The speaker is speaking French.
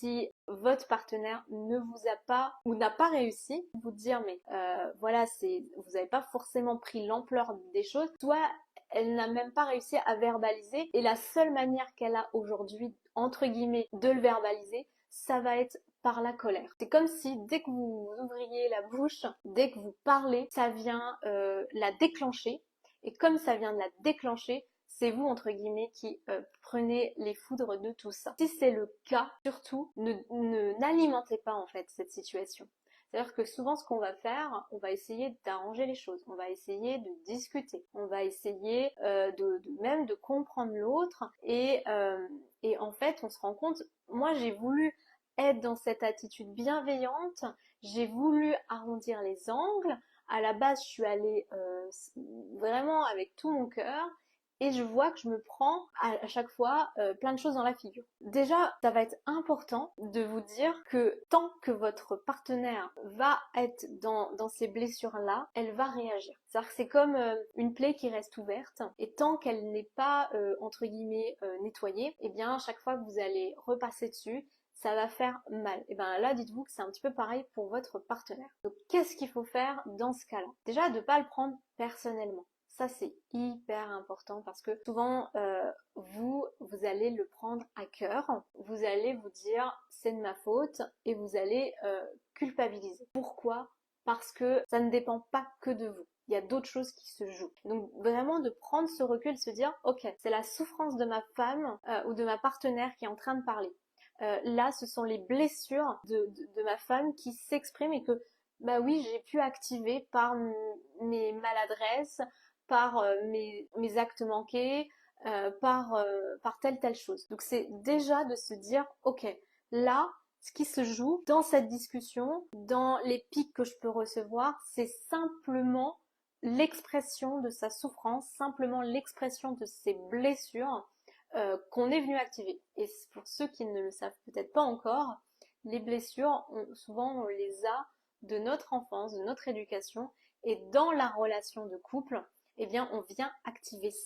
Si votre partenaire ne vous a pas ou n'a pas réussi, vous dire mais voilà, vous n'avez pas forcément pris l'ampleur des choses, soit elle n'a même pas réussi à verbaliser et la seule manière qu'elle a aujourd'hui, entre guillemets, de le verbaliser, ça va être par la colère. C'est comme si dès que vous ouvriez la bouche, dès que vous parlez, ça vient la déclencher. Et comme ça vient de la déclencher, c'est vous, entre guillemets, qui prenez les foudres de tout ça. Si c'est le cas, surtout, n'alimentez pas en fait cette situation. C'est-à-dire que souvent ce qu'on va faire, on va essayer d'arranger les choses, on va essayer de discuter, on va essayer même de comprendre l'autre et en fait on se rend compte, moi j'ai voulu être dans cette attitude bienveillante, j'ai voulu arrondir les angles, à la base je suis allée vraiment avec tout mon cœur et je vois que je me prends à chaque fois plein de choses dans la figure. Déjà, ça va être important de vous dire que tant que votre partenaire va être dans ces blessures-là, elle va réagir. C'est-à-dire que c'est comme une plaie qui reste ouverte et tant qu'elle n'est pas, entre guillemets, nettoyée, eh bien, chaque fois que vous allez repasser dessus, ça va faire mal. Et bien là, dites-vous que c'est un petit peu pareil pour votre partenaire. Donc, qu'est-ce qu'il faut faire dans ce cas-là? Déjà, de ne pas le prendre personnellement. Ça, c'est hyper important parce que souvent, vous allez le prendre à cœur. Vous allez vous dire, c'est de ma faute et vous allez culpabiliser. Pourquoi? Parce que ça ne dépend pas que de vous. Il y a d'autres choses qui se jouent. Donc vraiment de prendre ce recul, se dire, ok, c'est la souffrance de ma femme ou de ma partenaire qui est en train de parler. Là, ce sont les blessures de ma femme qui s'expriment et que, bah oui, j'ai pu activer par mes maladresses, par mes actes manqués, par telle chose. Donc c'est déjà de se dire, ok, là, ce qui se joue dans cette discussion, dans les pics que je peux recevoir, c'est simplement l'expression de sa souffrance, simplement l'expression de ses blessures qu'on est venu activer. Et pour ceux qui ne le savent peut-être pas encore, les blessures, souvent on les a de notre enfance, de notre éducation, et dans la relation de couple, eh bien on vient activer ça.